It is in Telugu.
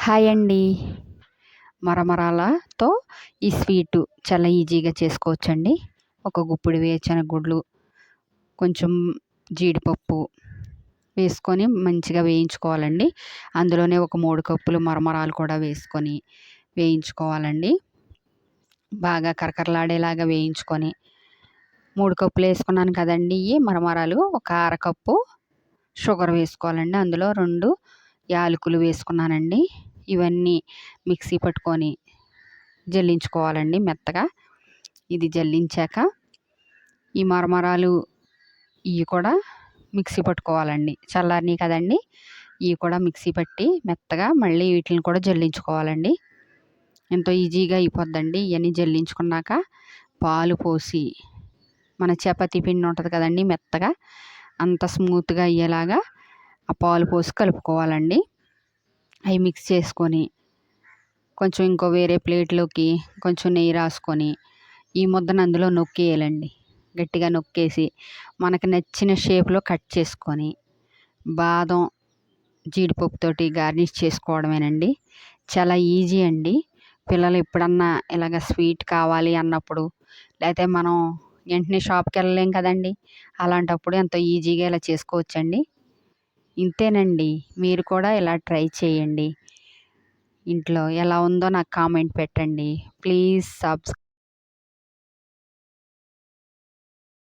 హాయ్ అండి. మరమరాలతో ఈ స్వీటు చాలా ఈజీగా చేసుకోవచ్చండి. ఒక గుప్పెడు వేరుశనగ గుడ్లు, కొంచెం జీడిపప్పు వేసుకొని మంచిగా వేయించుకోవాలండి. అందులోనే ఒక 3 కప్పులు మరమరాలు కూడా వేసుకొని వేయించుకోవాలండి. బాగా కరకరలాడేలాగా వేయించుకొని 3 కప్పులు వేసుకున్నాను కదండీ మరమరాలు. ఒక అరకప్పు షుగర్ వేసుకోవాలండి. అందులో 2 యాలకులు వేసుకున్నానండి. ఇవన్నీ మిక్సీ పట్టుకొని జల్లించుకోవాలండి మెత్తగా. ఇది జల్లించాక ఈ మరమరాలు ఇవి కూడా మిక్సీ పట్టుకోవాలండి. చల్లారినాయి కదండీ, ఇవి కూడా మిక్సీ పట్టి మెత్తగా మళ్ళీ వీటిని కూడా జల్లించుకోవాలండి. ఎంతో ఈజీగా అయిపోద్దండి. ఇవన్నీ జల్లించుకున్నాక పాలు పోసి మన చపాతీ పిండి ఉంటుంది కదండీ మెత్తగా, అంత స్మూత్గా అయ్యేలాగా ఆ పాలు పోసి కలుపుకోవాలండి. అవి మిక్స్ చేసుకొని కొంచెం ఇంకో వేరే ప్లేట్లోకి కొంచెం నెయ్యి రాసుకొని ఈ ముద్దను అందులో నొక్కేయాలండి. గట్టిగా నొక్కేసి మనకు నచ్చిన షేప్లో కట్ చేసుకొని బాదం జీడిపప్పుతోటి గార్నిష్ చేసుకోవడమేనండి. చాలా ఈజీ అండి. పిల్లలు ఎప్పుడన్నా ఇలాగ స్వీట్ కావాలి అన్నప్పుడు, లేకపోతే మనం వెంటనే షాప్కి వెళ్ళలేం కదండి, అలాంటప్పుడు ఎంతో ఈజీగా ఇలా చేసుకోవచ్చండి. ఇంతేనండి. మీరు కూడా ఇలా ట్రై చేయండి. ఇంట్లో ఎలా ఉందో నాకు కామెంట్ పెట్టండి. Please subscribe.